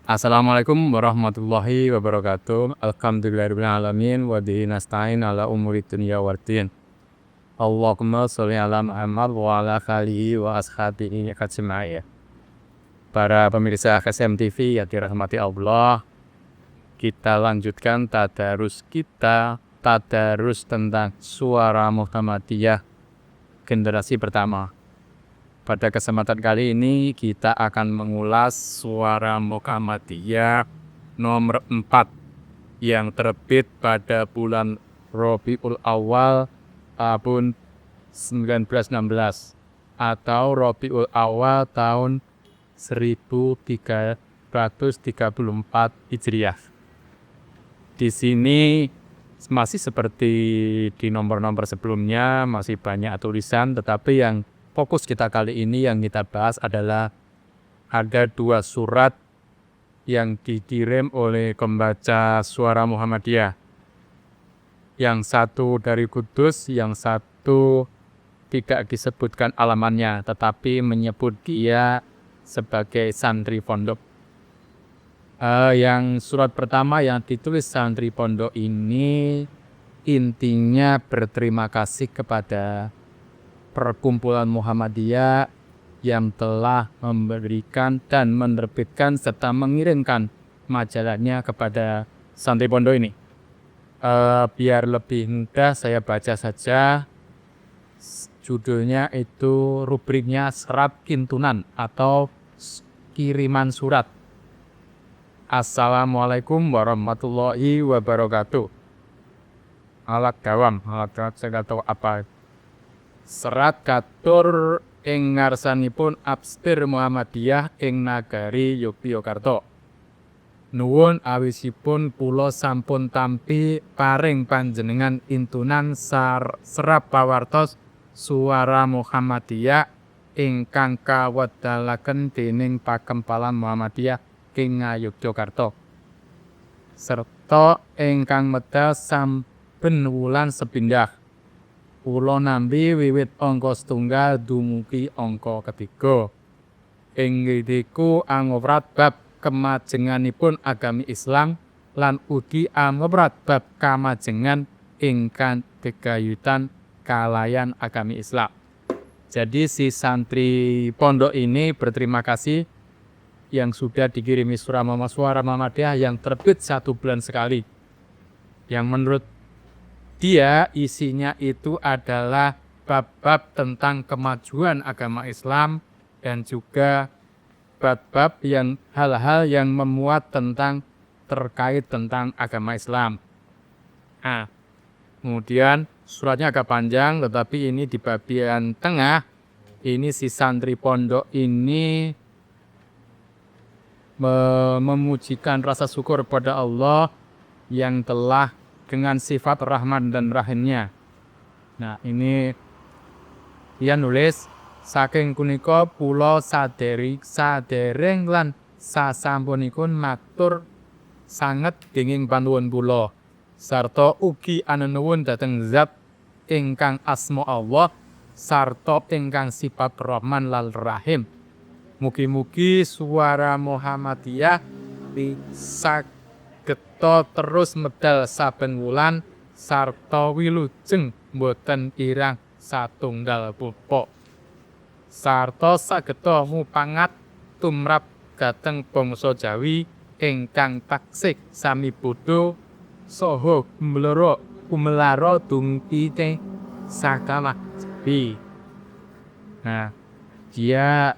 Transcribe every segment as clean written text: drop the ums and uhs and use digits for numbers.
Assalamualaikum warahmatullahi wabarakatuh. Alhamdulillahirabbil alamin wa bihi nasta'in ala umuri dunya waddin. Allahumma sholli ala Muhammad wa ala alihi wa ashabihi ajma'in. Para pemirsa KSM TV yang dirahmati Allah, kita lanjutkan tadarus tentang suara Muhammadiyah generasi pertama. Pada kesempatan kali ini kita akan mengulas suara Muhammadiyah nomor 4 yang terbit pada bulan Rabiul Awal tahun 1916 atau Rabiul Awal tahun 1334 Hijriah. Di sini masih seperti di nomor-nomor sebelumnya, masih banyak tulisan, tetapi yang fokus kita kali ini yang kita bahas adalah ada 2 surat yang dikirim oleh pembaca suara Muhammadiyah. Yang satu dari Kudus, yang satu tidak disebutkan alamannya, tetapi menyebut dia sebagai santri pondok. Yang surat pertama yang ditulis santri pondok ini intinya berterima kasih kepada perkumpulan Muhammadiyah yang telah memberikan dan menerbitkan serta mengirimkan majalahnya kepada santri pondok ini. Biar lebih mudah saya baca saja. Judulnya itu rubriknya Serat Kintunan atau kiriman surat. Assalamualaikum warahmatullahi wabarakatuh. Alat dawam saya nggak tahu apa. Serat katur ing ngarsanipun Abstir Muhammadiyah ing nagari Yogyakarta. Nuwun awisipun kula sampun tampi paring panjenengan intunan serap pawartos suara Muhammadiyah ingkang kawedalaken dening Pakempalan Muhammadiyah ing Yogyakarta. Serta ingkang medal saben wulan sepindhah. Kula nampi wiwit angka 1 dumugi angka 3. Ing ngriku angoprat bab kemajenganipun agami Islam lan ugi angoprat bab kamajengan ingkang gegayutan kalayan agami Islam. Jadi si santri pondok ini berterima kasih yang sudah dikirimi suara Muhammadiyah yang terbit 1 bulan sekali. Yang menurut dia isinya itu adalah bab-bab tentang kemajuan agama Islam dan juga bab-bab yang hal-hal yang memuat terkait tentang agama Islam. Nah, kemudian suratnya agak panjang, tetapi ini di bagian tengah ini si santri pondok ini memujikan rasa syukur pada Allah yang telah dengan sifat Rahman dan Rahimnya. Nah, ini dia nulis saking punika kula sadereng lan sasampunipun matur sanget kenging panuwun kula sarta ugi anuwun dhateng zat ingkang asma Allah sarta ingkang sifat Rahman lan Rahim. Mugi-mugi suara Muhammadiyah bisa geta terus medal saben wulan sarta wilujeng boten irang satunggal pupa sarta sageta mupangat tumrap dhateng bangsa Jawi ingkang taksih sami bodho saha kumelara dumugi sakala Jawi. Nah, dia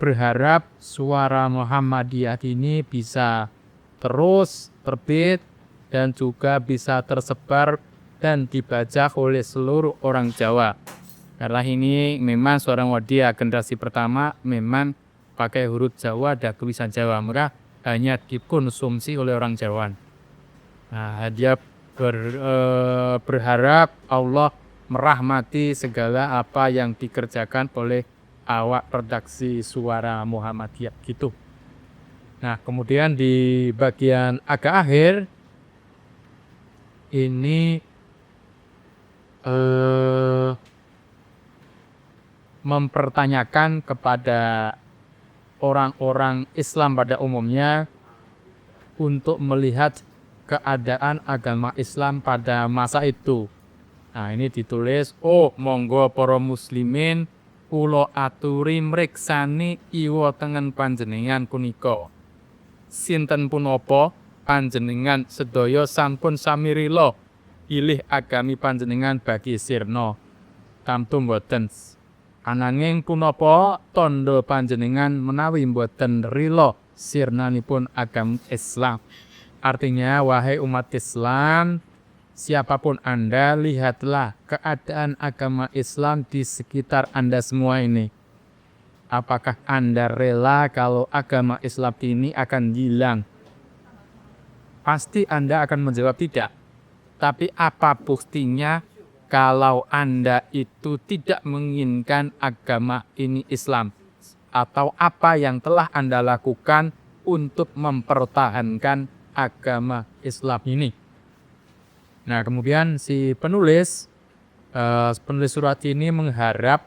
berharap suara Muhammadiyah ini bisa terus terbit dan juga bisa tersebar dan dibaca oleh seluruh orang Jawa. Karena ini memang suara Muhammadiyah generasi pertama memang pakai huruf Jawa dan tulisan Jawa, maka hanya dikonsumsi oleh orang Jawa. Nah, dia berharap Allah merahmati segala apa yang dikerjakan oleh awak redaksi suara Muhammadiyah gitu. Nah, kemudian di bagian agak akhir ini mempertanyakan kepada orang-orang Islam pada umumnya untuk melihat keadaan agama Islam pada masa itu. Nah, ini ditulis, monggo para muslimin kula aturi mriksani iwa tengen panjenengan punika. Sinten punapa panjenengan sedaya sampun sami rila pilih agami panjenengan bagi sirna. Tamtu mboten. Ananging punapa tandha panjenengan menawi mboten rila sirnanipun agama Islam. Artinya, wahai umat Islam, siapapun Anda, lihatlah keadaan agama Islam di sekitar Anda semua ini. Apakah Anda rela kalau agama Islam ini akan hilang? Pasti Anda akan menjawab tidak. Tapi apa buktinya kalau Anda itu tidak menginginkan agama ini Islam? Atau apa yang telah Anda lakukan untuk mempertahankan agama Islam ini? Nah, kemudian si penulis surat ini mengharap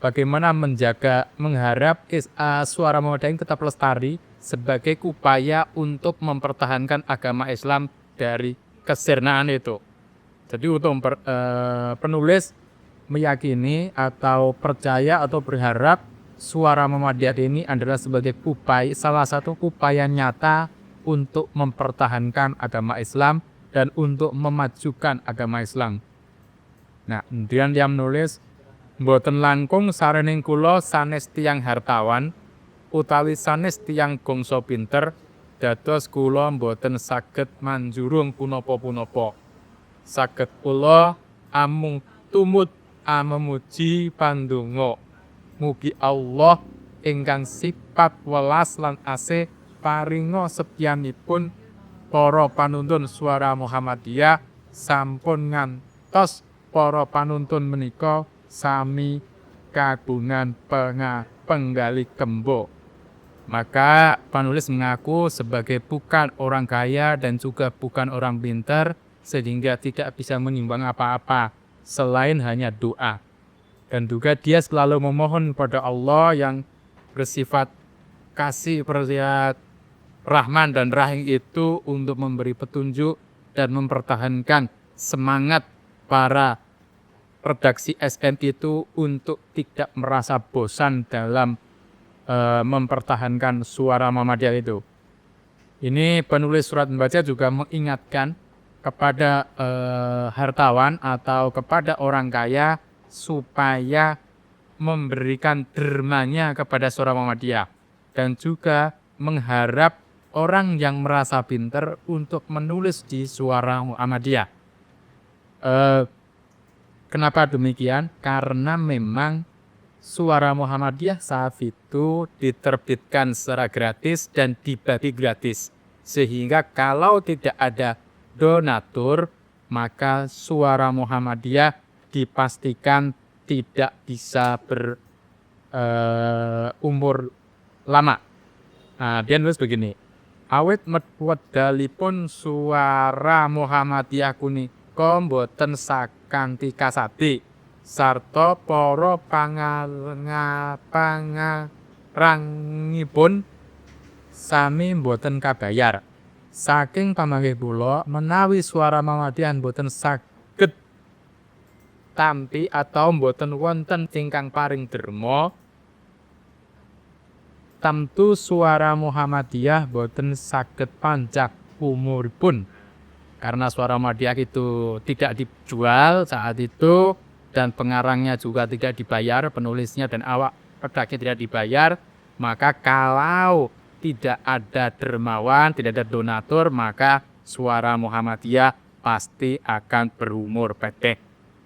bagaimana mengharap suara Muhammadiyah tetap lestari sebagai upaya untuk mempertahankan agama Islam dari kesirnaan itu. Jadi untuk penulis meyakini atau percaya atau berharap suara Muhammadiyah ini adalah sebagai salah satu upaya nyata untuk mempertahankan agama Islam dan untuk memajukan agama Islam. Nah, kemudian dia menulis, mboten langkung sarening kula sanes tiyang hartawan utawi sanes tiyang gongso pinter dados kula mboten saged manjurung punapa-punapa. Saged kula amung tumut memuji pandonga. Mugi Allah ingkang sifat welas lan asih paringa setyanipun para panuntun suara Muhammadiyah sampun ngantos para panuntun menika sami kagungan penggali gembok. Maka penulis mengaku sebagai bukan orang kaya dan juga bukan orang pintar sehingga tidak bisa menimbang apa-apa selain hanya doa. Dan juga dia selalu memohon pada Allah yang bersifat kasih, bersifat Rahman dan Rahim itu untuk memberi petunjuk dan mempertahankan semangat para redaksi SM itu untuk tidak merasa bosan dalam mempertahankan suara Muhammadiyah itu. Ini penulis surat membaca juga mengingatkan kepada hartawan atau kepada orang kaya supaya memberikan dermanya kepada suara Muhammadiyah dan juga mengharap orang yang merasa pintar untuk menulis di suara Muhammadiyah. Kenapa demikian? Karena memang suara Muhammadiyah saat itu diterbitkan secara gratis dan dibagi gratis. Sehingga kalau tidak ada donatur, maka suara Muhammadiyah dipastikan tidak bisa berumur lama. Nah, dia nulis begini. Awit wedalipun suara Muhammadiyah punika boten sakanthi kasadi sarta para pangarangipun sami boten kabayar. Saking pamanggih kula menawi suara Muhammadiyah boten saged tampi atau boten wonten ingkang paring derma, tamtu suara Muhammadiyah boten saged panjang umuripun. Karena suara Muhammadiyah itu tidak dijual saat itu dan pengarangnya juga tidak dibayar, penulisnya dan awak redaksi tidak dibayar, maka kalau tidak ada dermawan, tidak ada donatur, maka suara Muhammadiyah pasti akan berumur pendek.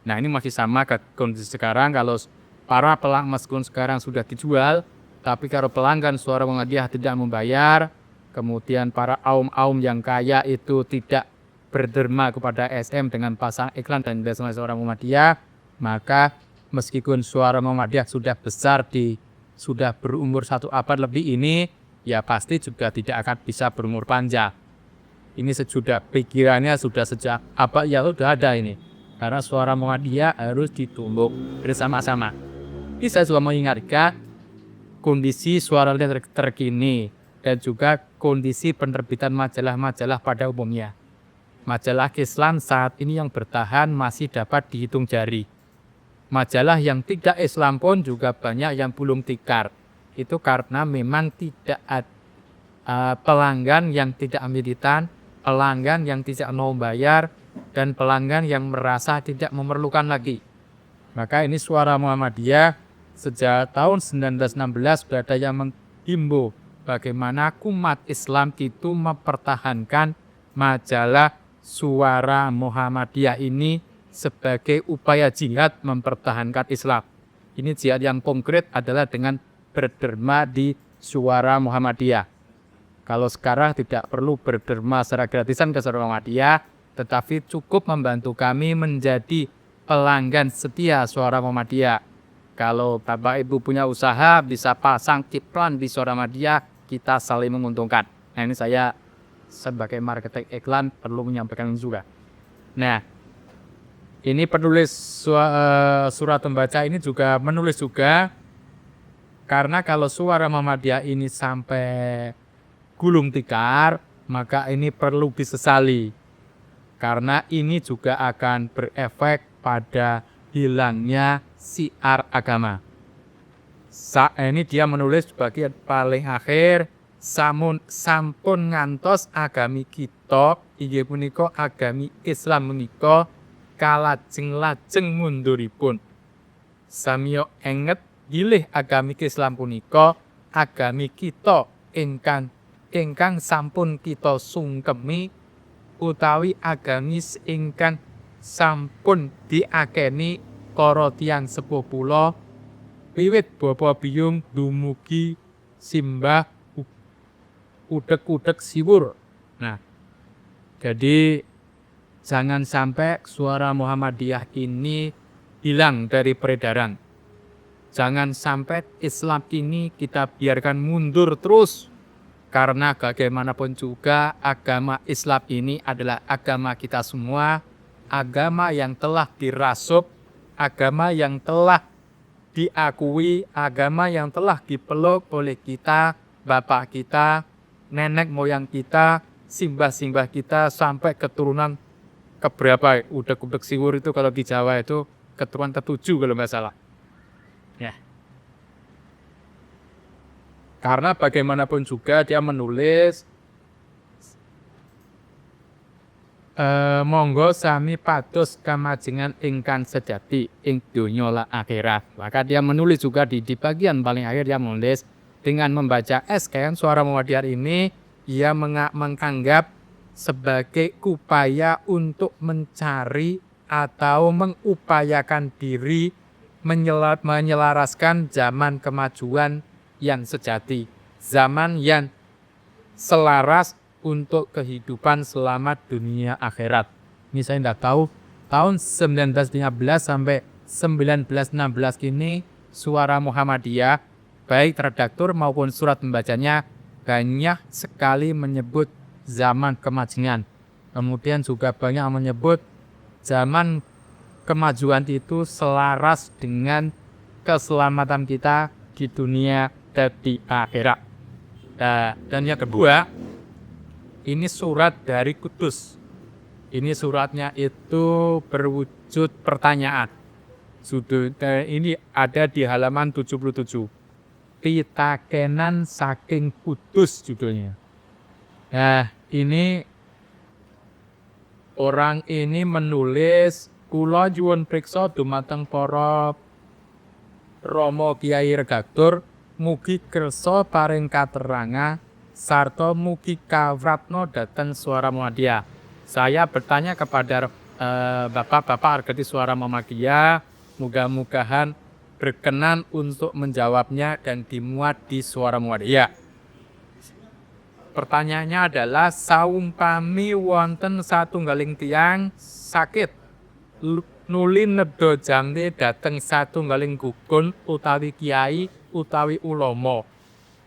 Nah, ini masih sama ke kondisi sekarang. Kalau para meskipun sekarang sudah dijual, tapi kalau pelanggan suara Muhammadiyah tidak membayar, kemudian para aum yang kaya itu tidak berderma kepada SM dengan pasang iklan dan suara Muhammadiyah, maka meskipun suara Muhammadiyah sudah besar, sudah berumur 1 abad lebih ini, ya pasti juga tidak akan bisa berumur panjang. Ini sudah pikirannya sudah sejak abad ya sudah ada ini. Karena suara Muhammadiyah harus ditumbuk bersama-sama. Ini saya juga mengingatkan kondisi suara terkini, dan juga kondisi penerbitan majalah-majalah pada umumnya. Majalah Islam saat ini yang bertahan masih dapat dihitung jari. Majalah yang tidak Islam pun juga banyak yang belum tikar. Itu karena memang tidak ada pelanggan yang tidak militan, pelanggan yang tidak mau bayar, dan pelanggan yang merasa tidak memerlukan lagi. Maka ini Suara Muhammadiyah sejak tahun 1916 sudah ada yang menghimbau bagaimana umat Islam itu mempertahankan majalah Suara Muhammadiyah ini sebagai upaya jihad mempertahankan Islam. Ini jihad yang konkret adalah dengan berderma di Suara Muhammadiyah. Kalau sekarang tidak perlu berderma secara gratisan ke Suara Muhammadiyah, tetapi cukup membantu kami menjadi pelanggan setia Suara Muhammadiyah. Kalau Bapak Ibu punya usaha bisa pasang iklan di Suara Muhammadiyah, kita saling menguntungkan. Nah, ini saya sebagai marketing iklan perlu menyampaikan juga. Nah, ini penulis surat pembaca ini juga menulis juga, karena kalau Suara Muhammadiyah ini sampai gulung tikar, maka ini perlu disesali. Karena ini juga akan berefek pada hilangnya syiar agama. Ini dia menulis bagian paling akhir, sampun ngantos agami kita inggih punika agami Islam menika kalajeng-lajeng munduripun. Samiyo enget gilih agami Islam punika agami kita ingkang sampun kita sungkemi utawi agamis ingkang sampun diakeni para tiyang sepuh kula wiwit bapa biyung dumugi simbah udek-udek siwur. Nah, jadi jangan sampai Suara Muhammadiyah ini hilang dari peredaran. Jangan sampai Islam ini kita biarkan mundur terus. Karena bagaimanapun juga agama Islam ini adalah agama kita semua, agama yang telah dirasup, agama yang telah diakui, agama yang telah dipeluk oleh kita, bapak kita, nenek moyang kita, simbah-simbah kita, sampai keturunan keberapa? Udek-udek siwur itu kalau di Jawa itu keturunan ke-7 kalau nggak salah. Ya. Karena bagaimanapun juga dia menulis, monggo sami pados kamajengan ingkang sejati ing donya lan akhirat. Maka dia menulis juga di bagian paling akhir dia menulis, dengan membaca SKN Suara Muhammadiyah ini, ia menganggap sebagai upaya untuk mencari atau mengupayakan diri menyelaraskan zaman kemajuan yang sejati, zaman yang selaras untuk kehidupan selamat dunia akhirat. Ini saya tidak tahu, tahun 1915 sampai 1916 ini Suara Muhammadiyah, baik redaktur maupun surat pembacanya, banyak sekali menyebut zaman kemajuan. Kemudian juga banyak menyebut zaman kemajuan itu selaras dengan keselamatan kita di dunia dan di akhirat. Dan yang kedua, ini surat dari Kudus. Ini suratnya itu berwujud pertanyaan. Ini ada di halaman 77. Pitakenan saking Kudus judulnya. Nah, ini orang ini menulis, kula nyuwun priksa dumateng para Romo Kiai redaktur, mugi kersa paring katerangan sarta mugi kawratna dhateng Suara Muhammadiyah. Saya bertanya kepada bapak-bapak argati Suara Muhammadiyah, mudah-mudahan berkenan untuk menjawabnya dan dimuat di Suara Muhammadiyah. Pertanyaannya adalah, saumpami wonten satunggaling tiyang sakit nuli nedha jamne dhateng satunggaling gukun utawi kiai utawi ulama.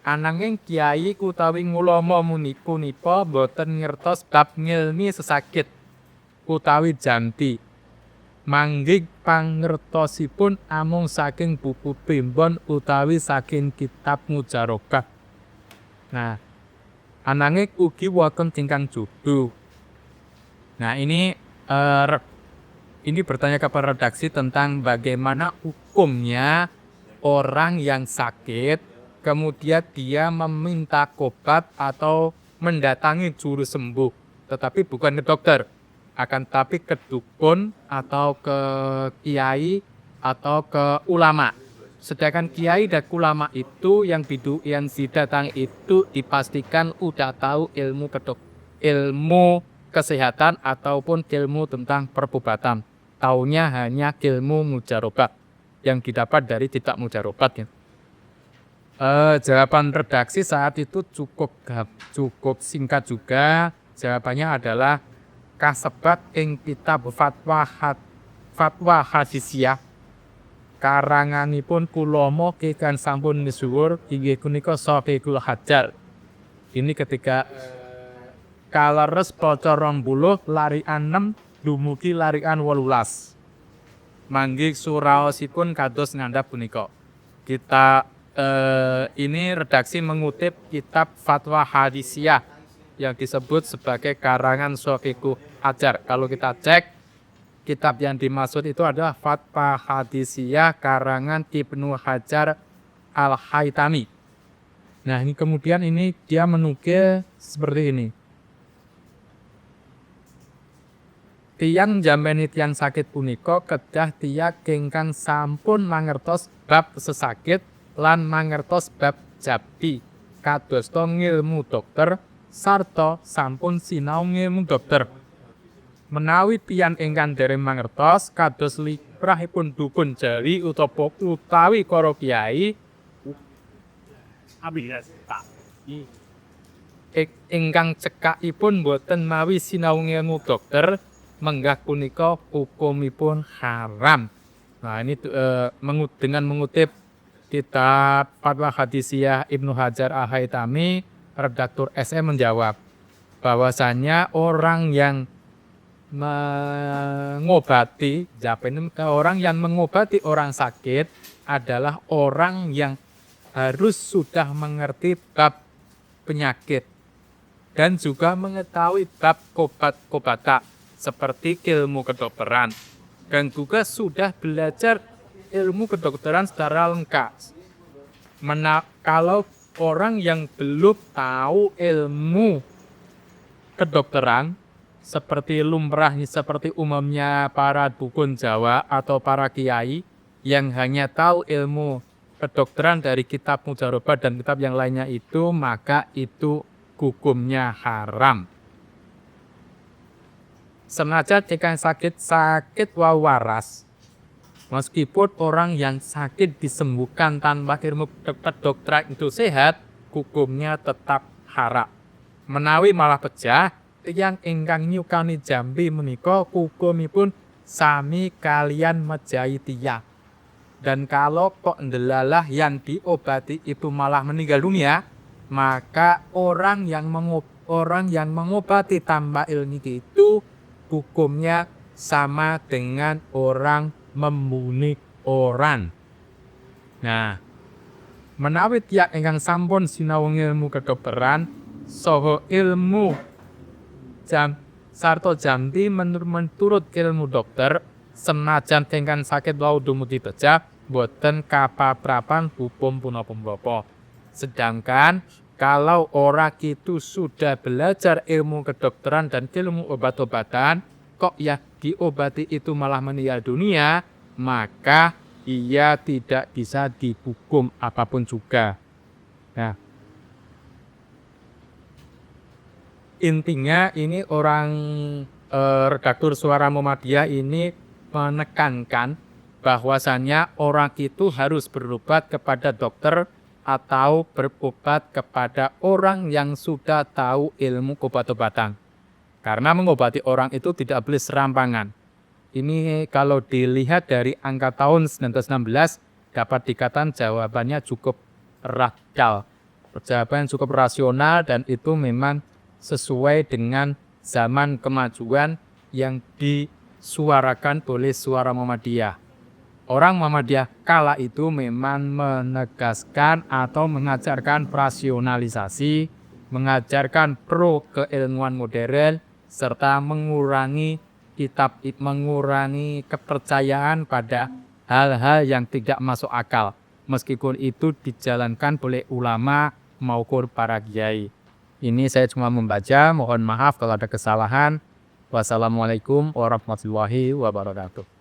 Ananging kiai utawi ulama punika boten ngertos bab ngilmi sesakit utawi janti. Manggih pangertosipun amung saking buku primbon utawi saking kitab mujarokah. Nah, ananging ugi wonten ingkang judu. Nah, ini bertanya kepada redaksi tentang bagaimana hukumnya orang yang sakit, kemudian dia meminta obat atau mendatangi juru sembuh, tetapi bukan ke dokter, akan tapi ke dukun atau ke kiai atau ke ulama. Sedangkan kiai dan ulama itu yang didatangi itu dipastikan udah tahu ilmu kesehatan ataupun ilmu tentang perobatan. Taunya hanya ilmu mujarobah yang didapat dari kitab mujarobat. Jawaban redaksi saat itu cukup singkat juga. Jawabannya adalah kasebat ing kitab fatwa hadisiyah karanganipun Kulomo kekan sampun misuwur inggih punika Syafiqul Hajar. Ini ketika kaleres bocor 20 larian 6 dumugi larian 18. Manggih suraosipun kados ngandhap punika. Kita ini redaksi mengutip kitab fatwa hadisiyah yang disebut sebagai karangan Syafiqul Hajar. Kalau kita cek, kitab yang dimaksud itu adalah Fatwa Hadisiyah karangan Ibnu Hajar Al-Haytami. Nah, ini kemudian dia menukil seperti ini. Tiyang jameni tiyang sakit punika kedah tiyang ingkang sampun mangertos bab sesakit lan mangertos bab jabi kadosta ngilmu dokter sarta sampun sinau ngilmu dokter. Menawi tiyang ingkang dereng mangertos kados liprahipun dukun jari utawi para kiai ingkang cekakipun boten mawi sinau ngilmu dokter menggah punika hukumipun haram. Nah, ini dengan mengutip kitab Fatwa Hadisiyah Ibnu Hajar Al-Haytami, redaktur SM menjawab bahwasanya orang yang mengobati orang sakit adalah orang yang harus sudah mengerti bab penyakit dan juga mengetahui bab obat-obatan seperti ilmu kedokteran dan juga sudah belajar ilmu kedokteran secara lengkap. Kalau orang yang belum tahu ilmu kedokteran seperti umumnya para dukun Jawa atau para kiai yang hanya tahu ilmu kedokteran dari kitab mujarobah dan kitab yang lainnya itu, maka itu hukumnya haram. Senajan jika sakit waras, meskipun orang yang sakit disembuhkan tanpa ilmu kedokteran itu sehat, hukumnya tetap haram. Menawi malah pecah, tiyang ingkang nyukani jambi menika hukumipun sami kalian mejahi tiyang. Dan kalau kok ndelalah yang diobati itu malah meninggal dunia, maka orang yang mengobati tanpa ilmu itu hukumnya sama dengan orang membunuh orang. Nah, menawi tiyang ingkang sampun sinau ilmu kedokteran saha ilmu sarta jambi menurut ilmu dokter, senajan ingkang sakit wau dumugi pecah boten kapaprapan hukum punapa-punapa. Sedangkan kalau orang itu sudah belajar ilmu kedokteran dan ilmu obat-obatan, kok ya diobati itu malah meninggal dunia, maka ia tidak bisa dihukum apapun juga. Nah, intinya ini orang redaktur Suara Muhammadiyah ini menekankan bahwasannya orang itu harus berobat kepada dokter atau berobat kepada orang yang sudah tahu ilmu obat-obatan. Karena mengobati orang itu tidak boleh serampangan. Ini kalau dilihat dari angka tahun 1916 dapat dikatakan jawabannya cukup radikal. Jawaban cukup rasional dan itu memang sesuai dengan zaman kemajuan yang disuarakan oleh suara Muhammadiyah. Orang Muhammadiyah kala itu memang menegaskan atau mengajarkan rasionalisasi, mengajarkan pro keilmuan modern, serta mengurangi mengurangi kepercayaan pada hal-hal yang tidak masuk akal, meskipun itu dijalankan oleh ulama maupun para kiai. Ini saya cuma membaca, mohon maaf kalau ada kesalahan. Wassalamualaikum warahmatullahi wabarakatuh.